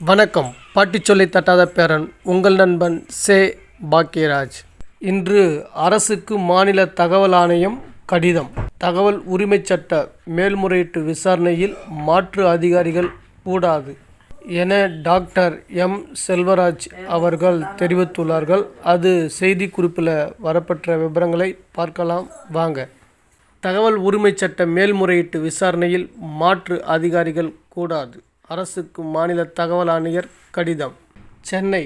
வணக்கம். பாட்டிச் சொல்லி தட்டாத பேரன் உங்கள் நண்பன் சே. பாக்கியராஜ். இன்று அரசுக்கு மாநில தகவல் ஆணையம் கடிதம். தகவல் உரிமைச் சட்ட மேல்முறையீட்டு விசாரணையில் மாற்று அதிகாரிகள் கூடாது என டாக்டர் எம். செல்வராஜ் அவர்கள் தெரிவித்துள்ளார்கள். அது செய்திக்குறிப்பில் வரப்பெற்ற விபரங்களை பார்க்கலாம் வாங்க. தகவல் உரிமைச் சட்ட மேல்முறையீட்டு விசாரணையில் மாற்று அதிகாரிகள் கூடாது. அரசுக்கு மாநில தகவல் ஆணையர் கடிதம். சென்னை,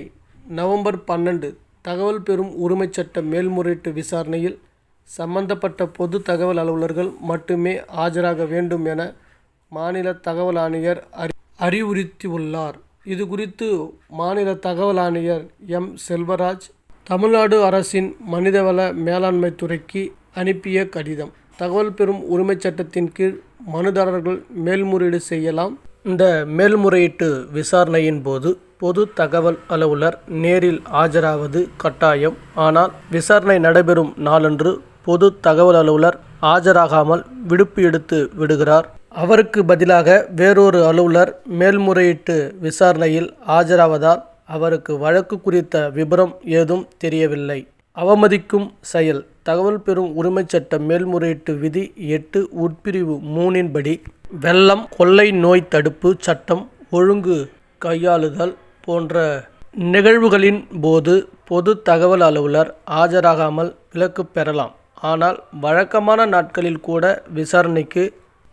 நவம்பர் 12. தகவல் பெறும் உரிமைச் சட்ட மேல்முறையீட்டு விசாரணையில் சம்பந்தப்பட்ட பொது தகவல் அலுவலர்கள் மட்டுமே ஆஜராக வேண்டும் என மாநில தகவல் ஆணையர் அறிவுறுத்தியுள்ளார். இது குறித்து மாநில தகவல் ஆணையர் எம். செல்வராஜ் தமிழ்நாடு அரசின் மனிதவள மேலாண்மை துறைக்கு அனுப்பிய கடிதம். தகவல் பெறும் உரிமைச் சட்டத்தின் கீழ் மனுதாரர்கள் மேல்முறையீடு செய்யலாம். இந்த மேல்முறையீட்டு விசாரணையின் போது பொது தகவல் அலுவலர் நேரில் ஆஜராவது கட்டாயம். ஆனால் விசாரணை நடைபெறும் நாளன்று பொது தகவல் அலுவலர் ஆஜராகாமல் விடுப்பு எடுத்து விடுகிறார். அவருக்கு பதிலாக வேறொரு அலுவலர் மேல்முறையீட்டு விசாரணையில் ஆஜராவதால் அவருக்கு வழக்கு குறித்த விபரம் ஏதும் தெரியவில்லை. அவமதிக்கும் செயல். தகவல் பெறும் உரிமைச் சட்ட மேல்முறையீட்டு விதி 8 உட்பிரிவு 3 படி வெள்ளம், கொள்ளை நோய் தடுப்பு சட்டம், ஒழுங்கு கையாளுதல் போன்ற நிகழ்வுகளின் போது பொது தகவல் அலுவலர் ஆஜராகாமல் விலக்கு பெறலாம். ஆனால் வழக்கமான நாட்களில் கூட விசாரணைக்கு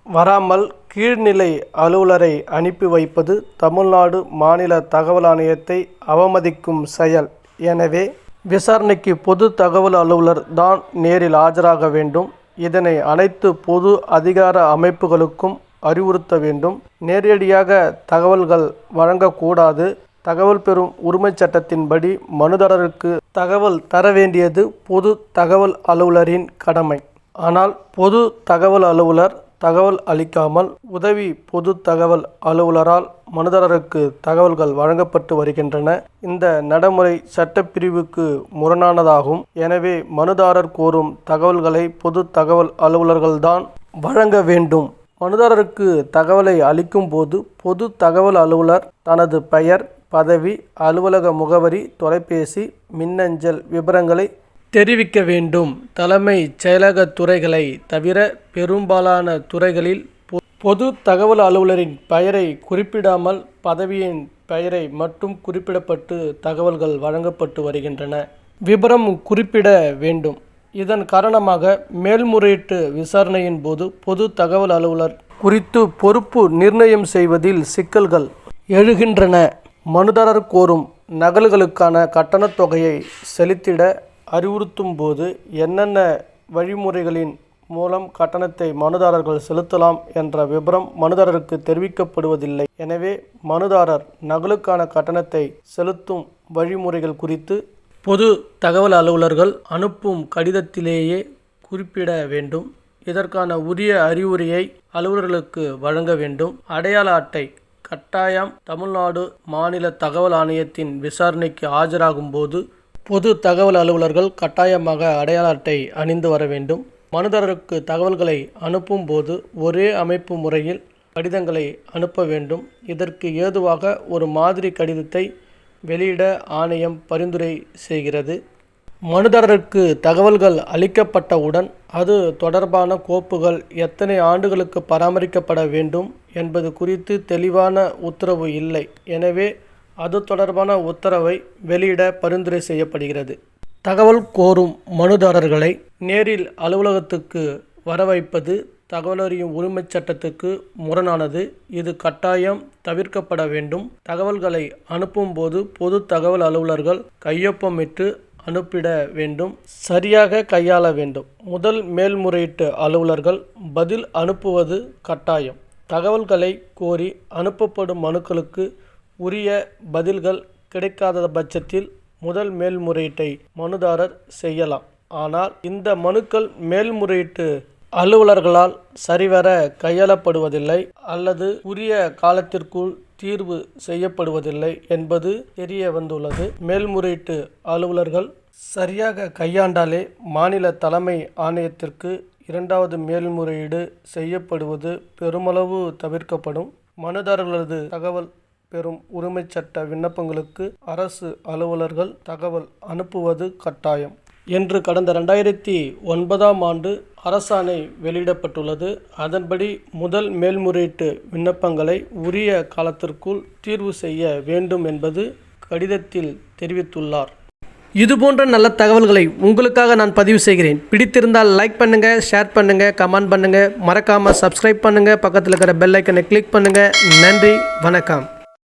வராமல் கீழ்நிலை அலுவலரை அனுப்பி வைப்பது தமிழ்நாடு மாநில தகவல் ஆணையத்தை அவமதிக்கும் செயல். எனவே விசாரணைக்கு பொது தகவல் அலுவலர் தான் நேரில் ஆஜராக வேண்டும். இதனை அனைத்து பொது அதிகார அமைப்புகளுக்கும் அறிவுறுத்த வேண்டும். நேரடியாக தகவல்கள் வழங்கக்கூடாது. தகவல் பெறும் உரிமைச் சட்டத்தின்படி மனுதாரருக்கு தகவல் தர வேண்டியது பொது தகவல் அலுவலரின் கடமை. ஆனால் பொது தகவல் அலுவலர் தகவல் அளிக்காமல் உதவி பொது தகவல் அலுவலரால் மனுதாரருக்கு தகவல்கள் வழங்கப்பட்டு வருகின்றன. இந்த நடைமுறை சட்டப்பிரிவுக்கு முரணானதாகும். எனவே மனுதாரர் கோரும் தகவல்களை பொது தகவல் அலுவலர்கள்தான் வழங்க வேண்டும். மனுதாரருக்கு தகவலை அளிக்கும் போது பொது தகவல் அலுவலர் தனது பெயர், பதவி, அலுவலக முகவரி, தொலைபேசி, மின்னஞ்சல் விபரங்களை தெரிவிக்க வேண்டும். தலைமைச் செயலக துறைகளை தவிர பெரும்பாலான துறைகளில் பொது தகவல் அலுவலரின் பெயரை குறிப்பிடாமல் பதவியின் பெயரை மட்டும் குறிப்பிடப்பட்டு தகவல்கள் வழங்கப்பட்டு வருகின்றன. விபரம் குறிப்பிட வேண்டும். இதன் காரணமாக மேல்முறையீட்டு விசாரணையின் போது பொது தகவல் அலுவலர் குறித்து பொறுப்பு நிர்ணயம் செய்வதில் சிக்கல்கள் எழுகின்றன. மனுதாரர் கோரும் நகல்களுக்கான கட்டணத் தொகையை செலுத்திட அறிவுறுத்தும் போது என்னென்ன வழிமுறைகளின் மூலம் கட்டணத்தை மனுதாரர்கள் செலுத்தலாம் என்ற விபரம் மனுதாரருக்கு தெரிவிக்கப்படுவதில்லை. எனவே மனுதாரர் நகலுக்கான கட்டணத்தை செலுத்தும் வழிமுறைகள் குறித்து பொது தகவல் அலுவலர்கள் அனுப்பும் கடிதத்திலேயே குறிப்பிட வேண்டும். இதற்கான உரிய அறிவுரையை அலுவலர்களுக்கு வழங்க வேண்டும். அடையாள அட்டை கட்டாயம். தமிழ்நாடு மாநில தகவல் ஆணையத்தின் விசாரணைக்கு ஆஜராகும் போது பொது தகவல் அலுவலர்கள் கட்டாயமாக அடையாள அட்டை அணிந்து வர வேண்டும். மனுதாரருக்கு தகவல்களை அனுப்பும் போது ஒரே அமைப்பு முறையில் கடிதங்களை அனுப்ப வேண்டும். இதற்கு ஏதுவாக ஒரு மாதிரி கடிதத்தை வெளியிட ஆணையம் பரிந்துரை செய்கிறது. மனுதாரருக்கு தகவல்கள் அளிக்கப்பட்டவுடன் அது தொடர்பான கோப்புகள் எத்தனை ஆண்டுகளுக்கு பராமரிக்கப்பட வேண்டும் என்பது குறித்து தெளிவான உத்தரவு இல்லை. எனவே அது தொடர்பான உத்தரவை வெளியிட பரிந்துரை செய்யப்படுகிறது. தகவல் கோரும் மனுதாரர்களை நேரில் அலுவலகத்துக்கு வரவைப்பது தகவலறியும் உரிமைச் சட்டத்துக்கு முரணானது. இது கட்டாயம் தவிர்க்கப்பட வேண்டும். தகவல்களை அனுப்பும் போது பொது தகவல் அலுவலர்கள் கையொப்பமிட்டு அனுப்பிட வேண்டும். சரியாக கையாள வேண்டும். முதல் மேல்முறையீட்டு அலுவலர்கள் பதில் அனுப்புவது கட்டாயம். தகவல்களை கோரி அனுப்பப்படும் மனுக்களுக்கு உரிய பதில்கள் கிடைக்காத பட்சத்தில் முதல் மேல்முறையீட்டை மனுதாரர் செய்யலாம். ஆனால் இந்த மனுக்கள் மேல்முறையீட்டு அலுவலர்களால் சரிவர கையாளப்படுவதில்லை அல்லது உரிய காலத்திற்குள் தீர்வு செய்யப்படுவதில்லை என்பது தெரிய வந்துள்ளது. மேல்முறையீட்டு அலுவலர்கள் சரியாக கையாண்டாலே மாநில தலைமை ஆணையத்திற்கு இரண்டாவது மேல்முறையீடு செய்யப்படுவது பெருமளவு தவிர்க்கப்படும். மனுதாரர்களது தகவல் பெறும் உரிமைச் சட்ட விண்ணப்பங்களுக்கு அரசு அலுவலர்கள் தகவல் அனுப்புவது கட்டாயம் என்று கடந்த 2009ஆம் ஆண்டு அரசாணை வெளியிடப்பட்டுள்ளது. அதன்படி முதல் மேல்முறையீட்டு விண்ணப்பங்களை உரிய காலத்திற்குள் தீர்வு செய்ய வேண்டும் என்பது கடிதத்தில் தெரிவித்துள்ளார். இதுபோன்ற நல்ல தகவல்களை உங்களுக்காக நான் பதிவு செய்கிறேன். பிடித்திருந்தால் லைக் பண்ணுங்கள், ஷேர் பண்ணுங்கள், கமெண்ட் பண்ணுங்கள், மறக்காமல் சப்ஸ்கிரைப் பண்ணுங்கள், பக்கத்தில் இருக்கிற பெல் ஐக்கனை கிளிக் பண்ணுங்கள். நன்றி, வணக்கம்.